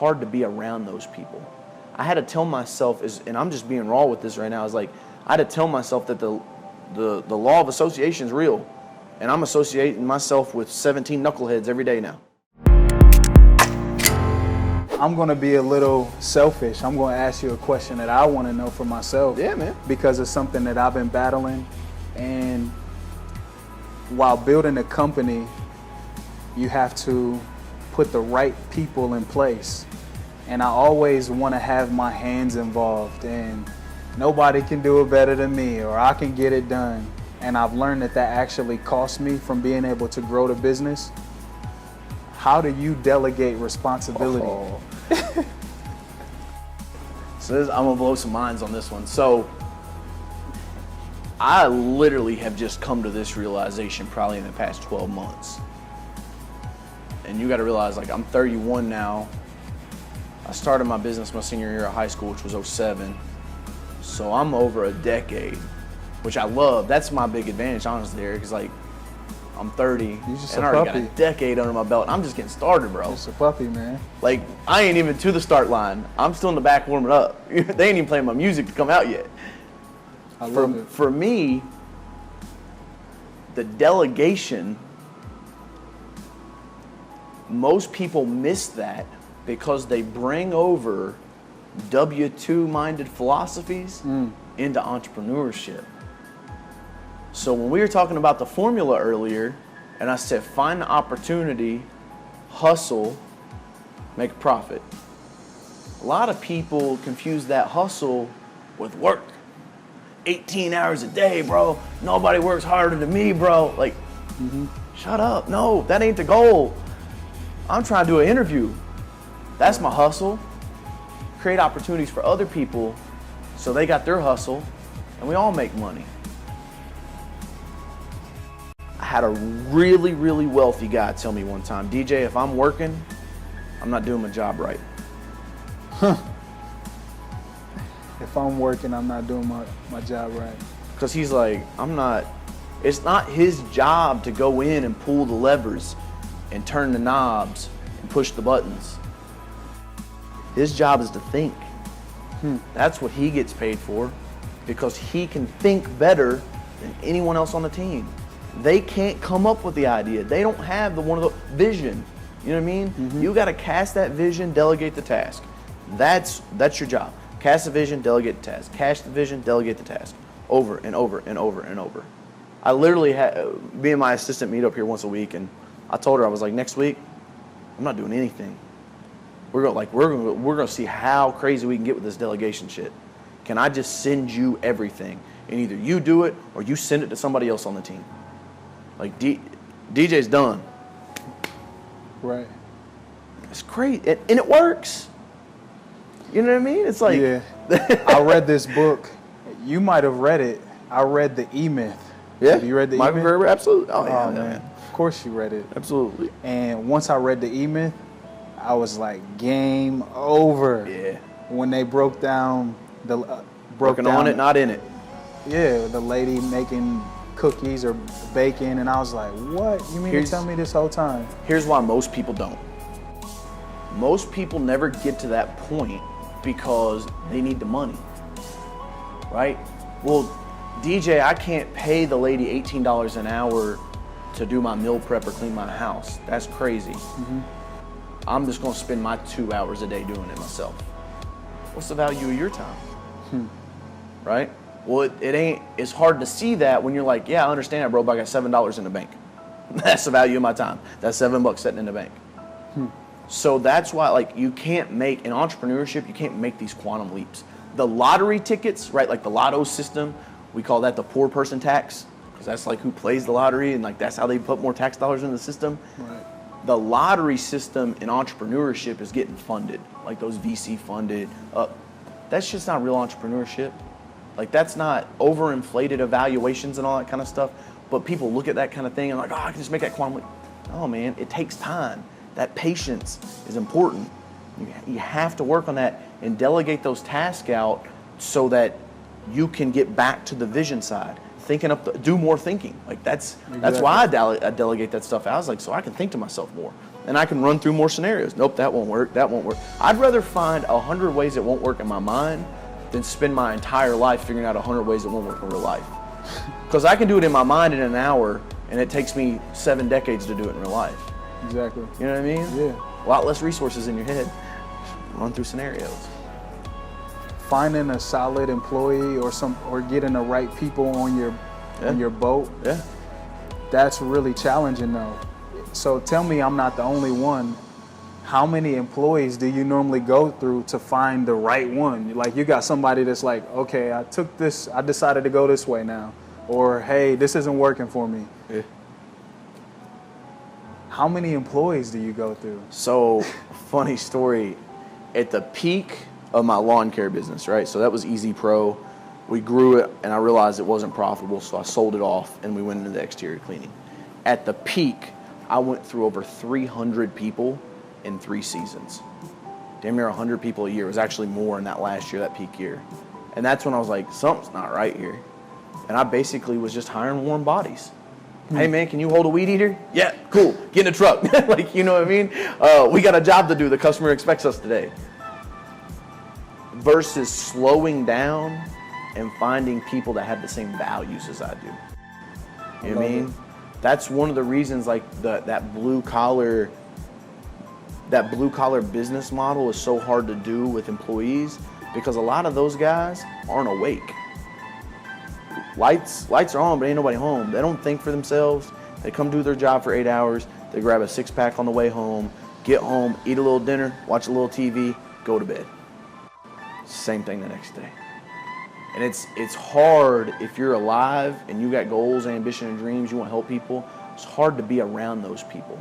hard to be around those people. I had to tell myself, and I'm just being raw with this right now, is like, I had to tell myself that the law of association is real. And I'm associating myself with 17 knuckleheads every day now. I'm going to be a little selfish. I'm going to ask you a question that I want to know for myself. Yeah, man. Because it's something that I've been battling. And while building a company, you have to put the right people in place. And I always want to have my hands involved, and nobody can do it better than me, or I can get it done. And I've learned that actually costs me from being able to grow the business. How do you delegate responsibility? Oh. So I'm gonna blow some minds on this one. So I literally have just come to this realization probably in the past 12 months. And you gotta realize, like, I'm 31 now. I started my business my senior year of high school, which was 07. So I'm over a decade, which I love. That's my big advantage, honestly, Eric, because, like, I'm 30 and I already got a decade under my belt. And I'm just getting started, bro. Just a puppy, man. Like, I ain't even to the start line. I'm still in the back warming up. They ain't even playing my music to come out yet. I love it. For me, the delegation, most people miss that because they bring over W-2 philosophies into entrepreneurship. So when we were talking about the formula earlier, and I said find the opportunity, hustle, make a profit. A lot of people confuse that hustle with work. 18 hours a day, bro. Nobody works harder than me, bro. Like, shut up. No, that ain't the goal. I'm trying to do an interview. That's my hustle. Create opportunities for other people so they got their hustle and we all make money. I had a really, really wealthy guy tell me one time, DJ, if I'm working, I'm not doing my job right. If I'm working, I'm not doing my job right. Because he's like, it's not his job to go in and pull the levers and turn the knobs and push the buttons. His job is to think. That's what he gets paid for, because he can think better than anyone else on the team. They can't come up with the idea. They don't have the vision. You know what I mean? You got to cast that vision, delegate the task. That's your job. Cast the vision, delegate the task. Cast the vision, delegate the task. Over and over and over and over. I literally had me and my assistant meet up here once a week, and I told her, I was like, next week, I'm not doing anything. We're gonna see how crazy we can get with this delegation shit. Can I just send you everything, and either you do it or you send it to somebody else on the team? Like DJ's done. Right. It's great, and it works. You know what I mean? It's like, yeah. I read this book. You might have read it. I read the E-Myth. Yeah. Have you read the E-Myth? Absolutely. Oh, yeah, man. Of course you read it. Absolutely. And once I read the E-Myth, I was like, game over. Yeah. When they broke down Working on it, not in it. Yeah, the lady making cookies or baking, and I was like, what? You mean to tell me this whole time? Here's why most people don't. Most people never get to that point because they need the money, right? Well, DJ, I can't pay the lady $18 an hour to do my meal prep or clean my house. That's crazy. I'm just gonna spend my 2 hours a day doing it myself. What's the value of your time? Right? Well, it's hard to see that when you're like, yeah, I understand, bro, but I got $7 in the bank. That's the value of my time. That's $7 sitting in the bank. So that's why, like, you can't make, in entrepreneurship, you can't make these quantum leaps. The lottery tickets, right, like the lotto system, we call that the poor person tax, because that's like who plays the lottery, and like that's how they put more tax dollars in the system. Right. The lottery system in entrepreneurship is getting funded, like those VC funded. That's just not real entrepreneurship. Like, that's not overinflated evaluations and all that kind of stuff. But people look at that kind of thing and like, oh, I can just make that quantum leap. Oh man, it takes time. That patience is important. You have to work on that and delegate those tasks out so that you can get back to the vision side. Do more thinking. Like that's why I delegate that stuff out. I was like, so I can think to myself more. and I can run through more scenarios. Nope, that won't work, that won't work. I'd rather find 100 ways it won't work in my mind than spend my entire life figuring out 100 ways it won't work in real life. Because I can do it in my mind in an hour, and it takes me 7 decades to do it in real life. Exactly. You know what I mean? Yeah. A lot less resources in your head. Run through scenarios. Finding a solid employee or getting the right people on your boat. Yeah. That's really challenging though. So tell me I'm not the only one. How many employees do you normally go through to find the right one? Like you got somebody that's like, okay, I decided to go this way now. Or hey, this isn't working for me. Yeah. How many employees do you go through? So, funny story. At the peak of my lawn care business, right? So that was Easy Pro. We grew it, and I realized it wasn't profitable, so I sold it off, and we went into the exterior cleaning. At the peak, I went through over 300 people in 3 seasons. Damn near 100 people a year. It was actually more in that last year, that peak year. And that's when I was like, something's not right here. And I basically was just hiring warm bodies. Hey man, can you hold a weed eater? Yeah, cool. Get in the truck. Like, you know what I mean? We got a job to do. The customer expects us today. Versus slowing down and finding people that have the same values as I do. You know what I mean? That's one of the reasons, like that blue collar business model is so hard to do with employees, because a lot of those guys aren't awake. Lights are on, but ain't nobody home. They don't think for themselves. They come do their job for 8 hours. They grab a 6-pack on the way home, get home, eat a little dinner, watch a little TV, go to bed. Same thing the next day. And it's hard if you're alive and you got goals, ambition, and dreams, you want to help people. It's hard to be around those people.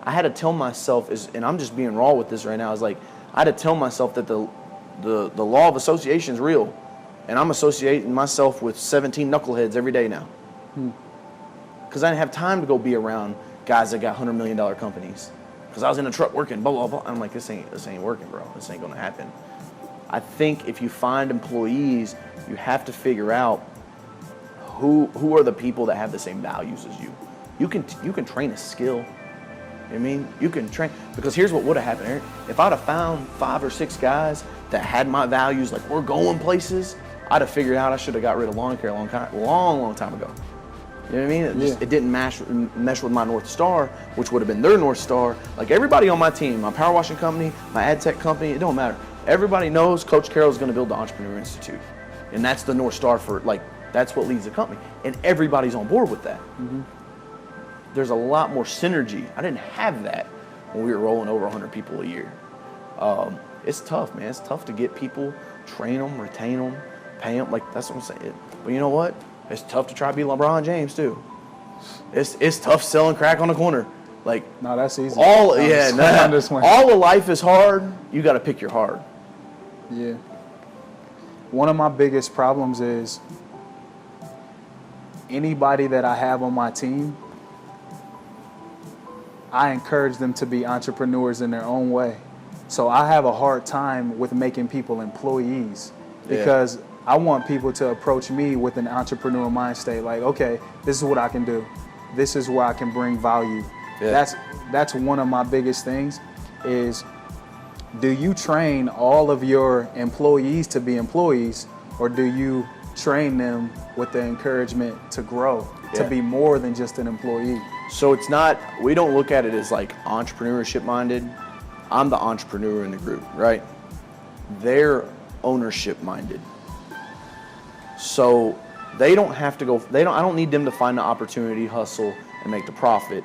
I had to tell myself, and I'm just being raw with this right now, is like I had to tell myself that the law of association is real. And I'm associating myself with 17 knuckleheads every day now. Because I didn't have time to go be around guys that got $100 million companies. Because I was in a truck working, blah, blah, blah. I'm like, this ain't working, bro. This ain't gonna happen. I think if you find employees, you have to figure out who are the people that have the same values as you. You can train a skill. You know what I mean? You can train, because here's what would have happened, Eric. If I'd have found 5 or 6 guys that had my values, like we're going places, I'd have figured out I should have got rid of lawn care a long time ago. You know what I mean? It didn't mesh with my North Star, which would have been their North Star. Like everybody on my team, my power washing company, my ad tech company, it don't matter. Everybody knows Coach Carroll is going to build the Entrepreneur Institute. And that's the North Star for, like, that's what leads the company. And everybody's on board with that. There's a lot more synergy. I didn't have that when we were rolling over 100 people a year. It's tough, man. It's tough to get people, train them, retain them, pay them. Like, that's what I'm saying. But you know what? It's tough to try to be LeBron James, too. It's tough selling crack on the corner. Like, no, that's easy. All of life is hard. You got to pick your hard. Yeah. One of my biggest problems is anybody that I have on my team, I encourage them to be entrepreneurs in their own way. So I have a hard time with making people employees, because I want people to approach me with an entrepreneur mind state. Like, okay, this is what I can do. This is where I can bring value. Yeah. That's one of my biggest things is, do you train all of your employees to be employees, or do you train them with the encouragement to grow, to be more than just an employee? So it's not, we don't look at it as like entrepreneurship minded. I'm the entrepreneur in the group, right? They're ownership minded. So they don't have to go, I don't need them to find the opportunity, hustle, and make the profit.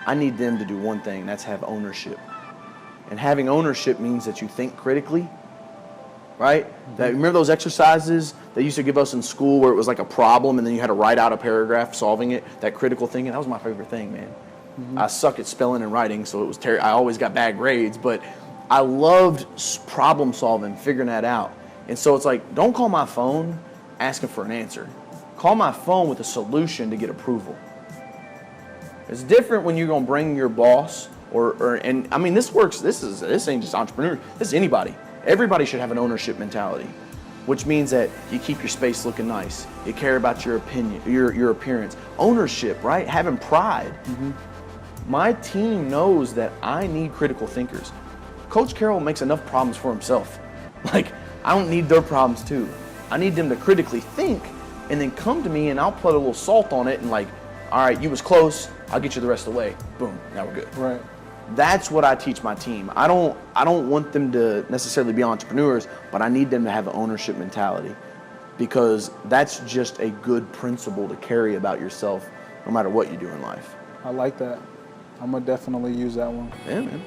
I need them to do one thing, that's have ownership. And having ownership means that you think critically, right? That, remember those exercises they used to give us in school where it was like a problem and then you had to write out a paragraph solving it? That critical thinking, that was my favorite thing, man. I suck at spelling and writing, so it was I always got bad grades, but I loved problem solving, figuring that out. And so it's like, don't call my phone asking for an answer. Call my phone with a solution to get approval. It's different when you're gonna bring your boss and I mean, this works, this ain't just entrepreneur, this is anybody. Everybody should have an ownership mentality, which means that you keep your space looking nice. You care about your opinion, your appearance. Ownership, right? Having pride. My team knows that I need critical thinkers. Coach Carroll makes enough problems for himself. Like, I don't need their problems too. I need them to critically think and then come to me and I'll put a little salt on it and like, all right, you was close, I'll get you the rest of the way. Boom, now we're good. Right. That's what I teach my team. I don't want them to necessarily be entrepreneurs, but I need them to have an ownership mentality because that's just a good principle to carry about yourself no matter what you do in life. I like that. I'm gonna definitely use that one. Yeah, man.